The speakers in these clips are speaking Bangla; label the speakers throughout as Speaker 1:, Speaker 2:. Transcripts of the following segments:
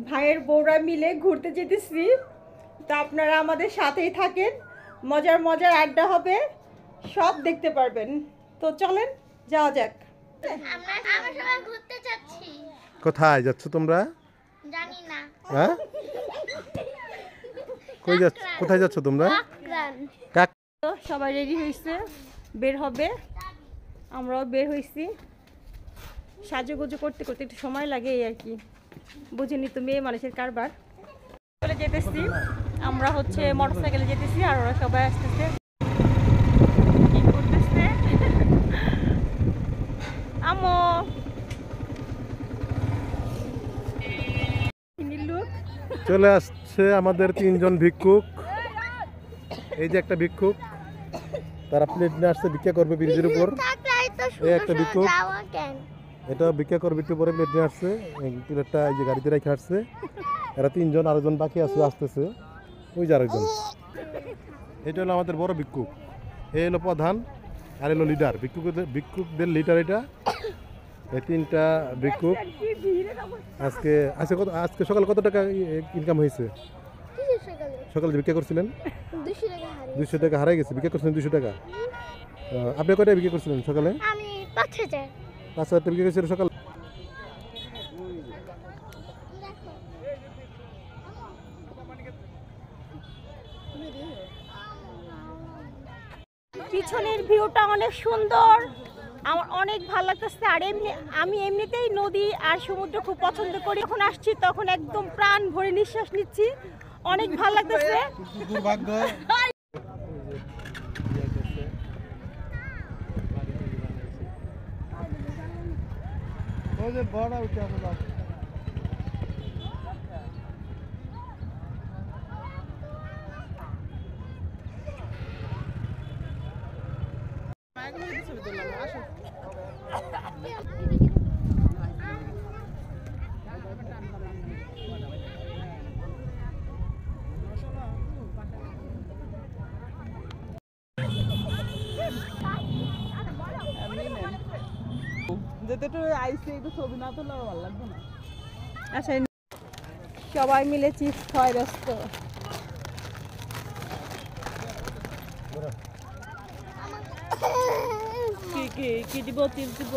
Speaker 1: ভাইয়ের বউরা মিলে ঘুরতে যেতেছি। তো আপনারা আমাদের সাথেই থাকেন, মজার মজার আড্ডা হবে, সব দেখতে পারবেন। তো চলেন যাওয়া যাক।
Speaker 2: আমরা সবাই ঘুরতে যাচ্ছি।
Speaker 3: কোথায় যাচ্ছ তোমরা?
Speaker 2: জানি না।
Speaker 3: হ্যাঁ, কই যাচ্ছ? কোথায় যাচ্ছ তোমরা? কাক
Speaker 1: তো সবাই রেডি হয়েছে, বের হবে। আমরাও বের হয়েছি। সাজুগুজু করতে করতে একটু সময় লাগে এই আর কি, বুঝিনি তো মেয়ে মানুষের কারবার। চলে যেতেছি আমরা, হচ্ছে মোটরসাইকেলে যেতেছি আর ওরা সবাই আসতেছে। কি করতেছে আমো লোক
Speaker 3: চলে আসছে আমাদের 3 জন ভিক্ষুক। এই যে একটা ভিক্ষুক, তারা প্লেট নিয়ে আসছে, ভিক্ষা করবে ব্রিজের উপর। এই একটা ভিক্ষুক, এটা ভিক্ষা করবে, একটু পরে প্লেট নিয়ে আসছে। এই প্লেটটা এই যে গাড়িতে রেখে আসছে। এরা 3 জন, আরেকজন বাকি আছে, আসতেছে। ওই যে আরেকজন। এটা হলো আমাদের বড় ভিক্ষুক, এই হলো প্রধান, আর হলো লিডার। ভিক্ষুকদের লিডার এটা। এই 3টা ভিক্ষুক। আজকে আজকে সকালে কত টাকা ইনকাম হয়েছে? সকালে ভিক্ষা করছিলেন 200 টাকা হারাই গেছে। ভিক্ষা করছিলেন 200 টাকা। আপনি কয়টা ভিক্ষা করছিলেন সকালে?
Speaker 2: আমি 5000
Speaker 3: টাকা ভিক্ষা করছিলেন সকালে।
Speaker 1: পিছনের ভিউটা অনেক সুন্দর, আমার অনেক ভালো লাগতেছে। আর আমি এমনিতেই নদী আর সমুদ্র খুব পছন্দ করি। যখন আসছি তখন একদম প্রাণ ভরে নিঃশ্বাস নিচ্ছি, অনেক ভালো লাগতেছে। আচ্ছা, সবাই মিলে চিপস খাওয়ায় ব্যস্ত। কি দিব? চিপস দিব।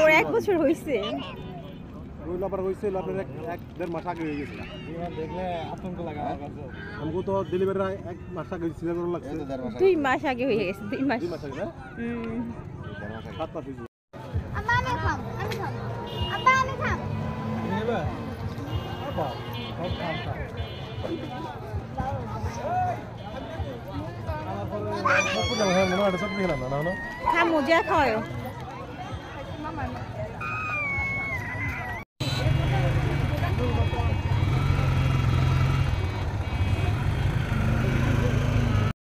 Speaker 1: ওর 1 বছর হয়েছে।
Speaker 3: দেড় মাস আগে হয়ে গেছে। দেখলে আতঙ্ক লাগা। আমাকে তো ডেলিভারি 1 মাস আগে সিলেক্ট করা লাগছে।
Speaker 1: 2 মাস আগে হয়ে গেছে। 2 মাস।
Speaker 3: 2 মাস আগে না? 7 মাস হয়েছে।
Speaker 2: আমি খাম। আব্বা আমি খাম।
Speaker 3: নেবা? বাবা, সব খাম। আমার পরে মনে হয় সব খেলাম না, না?
Speaker 1: খামো যা খাওয়ায়।